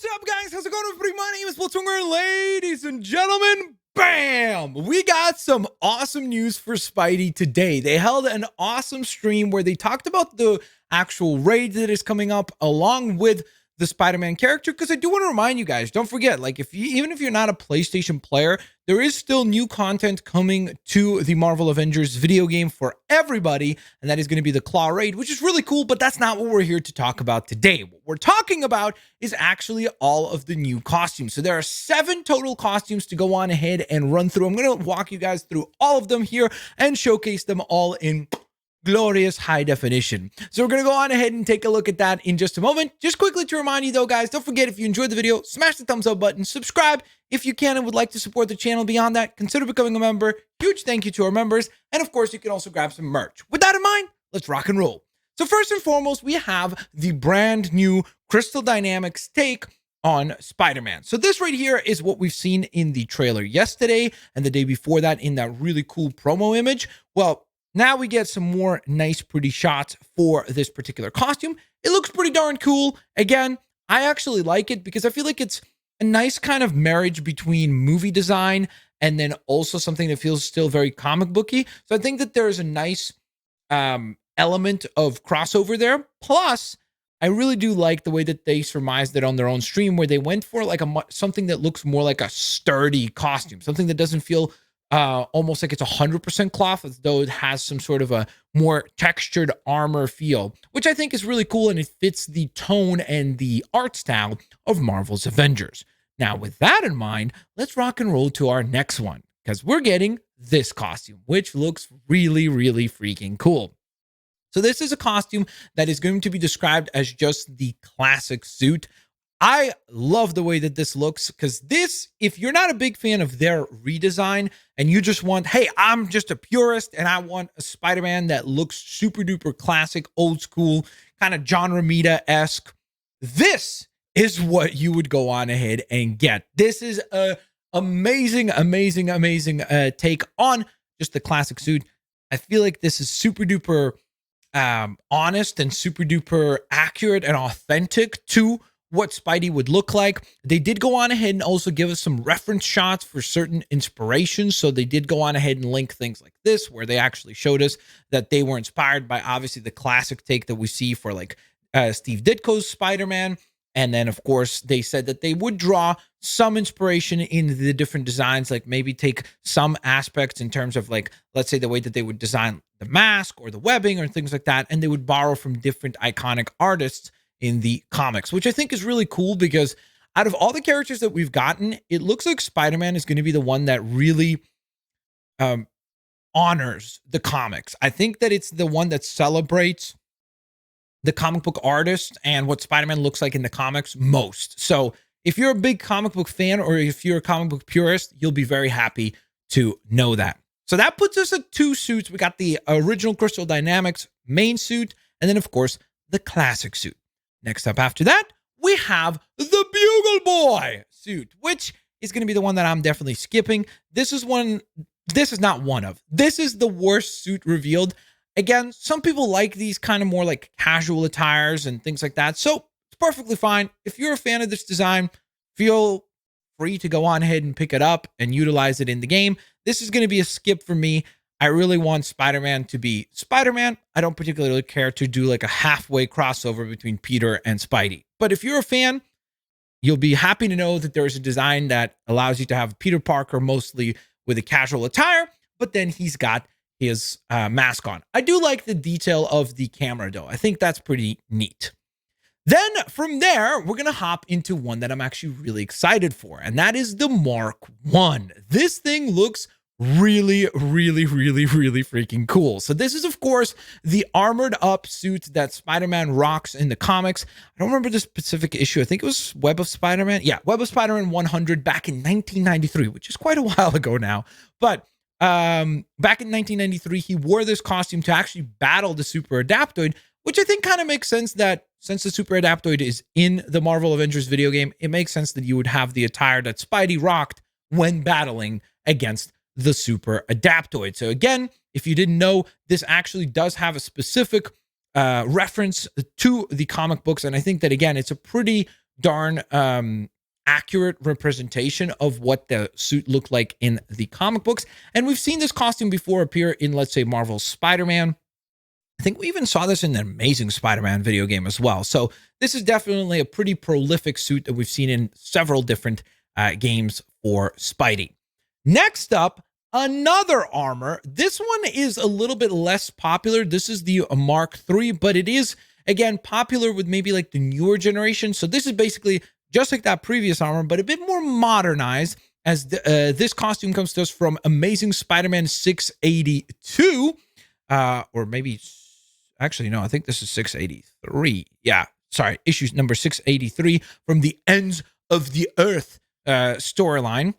What's up, guys? How's it going, everybody? My name is Blitzwinger, ladies and gentlemen. Bam! We got some awesome news for Spidey today. They held an awesome stream where they talked about the actual raid that is coming up along with the Spider-Man character, because I do want to remind you guys, don't forget, like, even if you're not a PlayStation player, there is still new content coming to the Marvel Avengers video game for everybody, and that is going to be the Claw Raid, which is really cool, but that's not what we're here to talk about today. What we're talking about is actually all of the new costumes. So there are 7 total costumes to go on ahead and run through. I'm going to walk you guys through all of them here and showcase them all in glorious high definition. So we're going to go on ahead and take a look at that in just a moment. Just quickly to remind you though, guys, don't forget, if you enjoyed the video, smash the thumbs up button, subscribe if you can and would like to support the channel. Beyond that, consider becoming a member. Huge thank you to our members. And of course, you can also grab some merch. With that in mind, let's rock and roll. So first and foremost, we have the brand new Crystal Dynamics take on Spider-Man. So this right here is what we've seen in the trailer yesterday and the day before that in that really cool promo image. Well, now we get some more nice, pretty shots for this particular costume. It looks pretty darn cool. Again, I actually like it because I feel like it's a nice kind of marriage between movie design and then also something that feels still very comic booky. So I think that there's a nice element of crossover there. Plus, I really do like the way that they surmised it on their own stream, where they went for like something that looks more like a sturdy costume, something that doesn't feel almost like it's 100% cloth, as though it has some sort of a more textured armor feel, which I think is really cool, and it fits the tone and the art style of Marvel's Avengers. Now, with that in mind, let's rock and roll to our next one, because we're getting this costume, which looks really, really freaking cool. So this is a costume that is going to be described as just the classic suit. I love the way that this looks, because this, if you're not a big fan of their redesign and you just want, hey, I'm just a purist and I want a Spider-Man that looks super duper classic, old school, kind of John Romita-esque, this is what you would go on ahead and get. This is a amazing take on just the classic suit. I feel like this is super duper honest and super duper accurate and authentic to what Spidey would look like. They did go on ahead and also give us some reference shots for certain inspirations. So they did go on ahead and link things like this, where they actually showed us that they were inspired by obviously the classic take that we see for like Steve Ditko's Spider-Man. And then, of course, they said that they would draw some inspiration in the different designs, like maybe take some aspects in terms of, like, let's say the way that they would design the mask or the webbing or things like that. And they would borrow from different iconic artists in the comics, which I think is really cool, because out of all the characters that we've gotten, it looks like Spider-Man is going to be the one that really honors the comics. I think that it's the one that celebrates the comic book artist and what Spider-Man looks like in the comics most. So if you're a big comic book fan, or if you're a comic book purist, you'll be very happy to know that. So that puts us at 2 suits. We got the original Crystal Dynamics main suit, and then, of course, the classic suit. Next up after that, we have the Bugle Boy Suit, which is going to be the one that I'm definitely skipping. This is not one of. This is the worst suit revealed. Again, some people like these kind of more like casual attires and things like that, so it's perfectly fine. If you're a fan of this design, feel free to go on ahead and pick it up and utilize it in the game. This is going to be a skip for me. I really want Spider-Man to be Spider-Man. I don't particularly care to do like a halfway crossover between Peter and Spidey. But if you're a fan, you'll be happy to know that there is a design that allows you to have Peter Parker mostly with a casual attire, but then he's got his mask on. I do like the detail of the camera, though. I think that's pretty neat. Then from there, we're going to hop into one that I'm actually really excited for, and that is the Mark I. This thing looks really freaking cool. So this is, of course, the armored up suit that Spider-Man rocks in the comics. I don't remember the specific issue. I think it was Web of Spider-Man. Yeah, Web of Spider-Man 100 back in 1993, which is quite a while ago now. But back in 1993, he wore this costume to actually battle the Super Adaptoid, which I think kind of makes sense, that since the Super Adaptoid is in the Marvel Avengers video game, it makes sense that you would have the attire that Spidey rocked when battling against the Super Adaptoid. So again, if you didn't know, this actually does have a specific reference to the comic books, and I think that, again, it's a pretty darn accurate representation of what the suit looked like in the comic books. And we've seen this costume before appear in, let's say, Marvel's Spider-Man. I think we even saw this in the Amazing Spider-Man video game as well. So this is definitely a pretty prolific suit that we've seen in several different games for Spidey. Next up, another armor. This one is a little bit less popular. This is the Mark III, but it is, again, popular with maybe like the newer generation. So this is basically just like that previous armor, but a bit more modernized, as this costume comes to us from Amazing Spider-Man 682, or maybe, actually, no, I think this is 683. Yeah, sorry, issue number 683 from the Ends of the Earth storyline.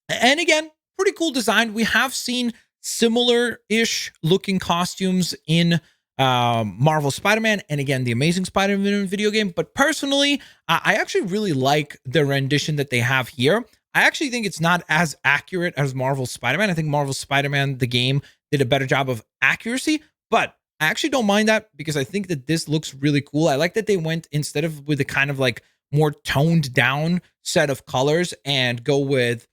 And again, pretty cool design. We have seen similar-ish looking costumes in Marvel Spider-Man and, again, the Amazing Spider-Man video game. But personally, I actually really like the rendition that they have here. I actually think it's not as accurate as Marvel Spider-Man. I think Marvel Spider-Man, the game, did a better job of accuracy, but I actually don't mind that because I think that this looks really cool. I like that they went, instead of with a kind of like more toned down set of colors, and go with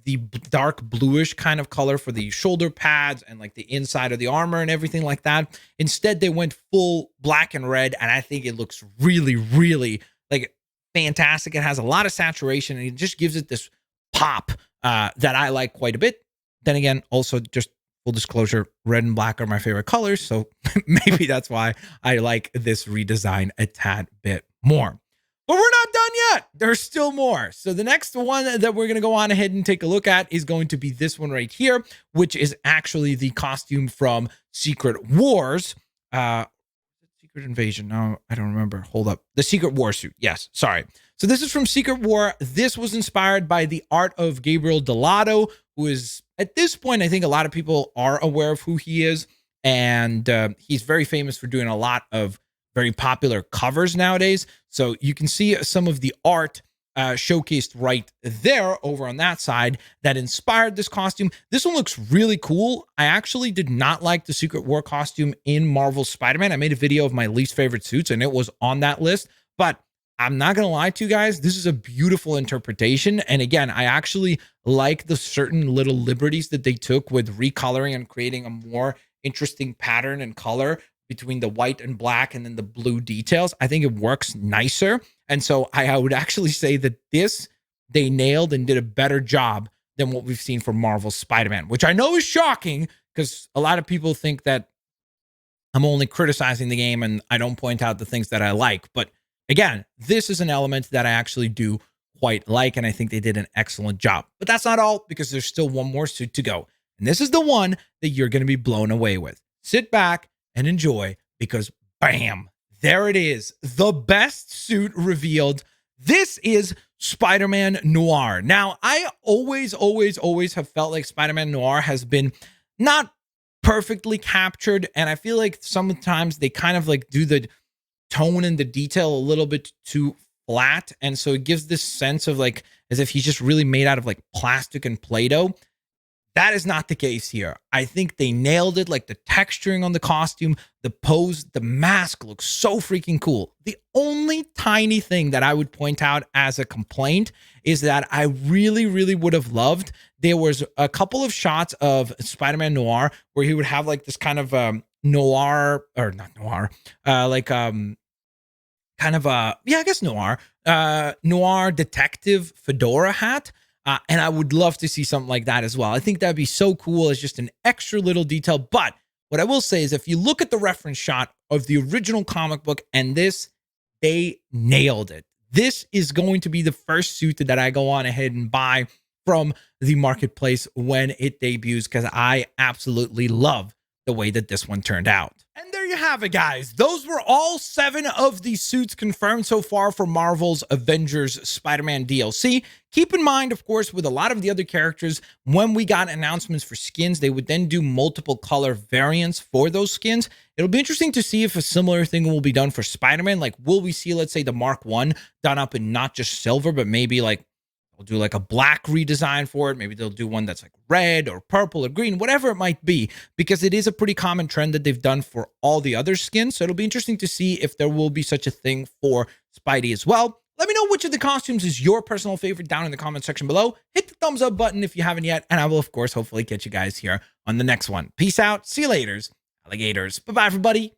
the dark bluish kind of color for the shoulder pads and like the inside of the armor and everything like that. Instead, they went full black and red, and I think it looks really, really like fantastic. It has a lot of saturation, and it just gives it this pop that I like quite a bit. Then again, also just full disclosure, red and black are my favorite colors, so maybe that's why I like this redesign a tad bit more. But we're not done yet. There's still more. So the next one that we're going to go on ahead and take a look at is going to be this one right here, which is actually the costume from Secret Wars. Secret Invasion. No, I don't remember. Hold up. The Secret War suit. Yes, sorry. So this is from Secret War. This was inspired by the art of Gabriel Delato, who is, at this point, I think a lot of people are aware of who he is. And he's very famous for doing a lot of very popular covers nowadays. So you can see some of the art showcased right there over on that side that inspired this costume. This one looks really cool. I actually did not like the Secret War costume in Marvel Spider-Man. I made a video of my least favorite suits, and it was on that list. But I'm not going to lie to you guys, this is a beautiful interpretation. And again, I actually like the certain little liberties that they took with recoloring and creating a more interesting pattern and color between the white and black and then the blue details. I think it works nicer. And so I would actually say that this, they nailed and did a better job than what we've seen from Marvel Spider-Man, which I know is shocking because a lot of people think that I'm only criticizing the game and I don't point out the things that I like. But again, this is an element that I actually do quite like, and I think they did an excellent job. But that's not all, because there's still one more suit to go. And this is the one that you're going to be blown away with. Sit back and enjoy, because bam, there it is. The best suit revealed. This is SpiderMan Noir. Now, I always have felt like SpiderMan Noir has been not perfectly captured, and I feel like sometimes they kind of like do the tone and the detail a little bit too flat, and so it gives this sense of like as if he's just really made out of like plastic and Play-Doh. That is not the case here. I think they nailed it, like the texturing on the costume, the pose, the mask looks so freaking cool. The only tiny thing that I would point out as a complaint is that I really would have loved, there was a couple of shots of Spider-Man Noir where he would have like this kind of noir, or not noir, like kind of yeah, I guess noir, noir detective fedora hat. And I would love to see something like that as well. I think that'd be so cool as just an extra little detail. But what I will say is if you look at the reference shot of the original comic book and this, they nailed it. This is going to be the first suit that I go on ahead and buy from the marketplace when it debuts, because I absolutely love the way that this one turned out. And there you have it, guys. Those were all 7 of the suits confirmed so far for Marvel's Avengers Spider-Man DLC. Keep in mind, of course, with a lot of the other characters, when we got announcements for skins, they would then do multiple color variants for those skins. It'll be interesting to see if a similar thing will be done for Spider-Man. Like, will we see, let's say, the Mark 1 done up in not just silver, but maybe like they'll do like a black redesign for it. Maybe they'll do one that's like red or purple or green, whatever it might be, because it is a pretty common trend that they've done for all the other skins. So it'll be interesting to see if there will be such a thing for Spidey as well. Let me know which of the costumes is your personal favorite down in the comment section below. Hit the thumbs up button if you haven't yet, and I will, of course, hopefully catch you guys here on the next one. Peace out. See you later, alligators. Bye-bye, everybody.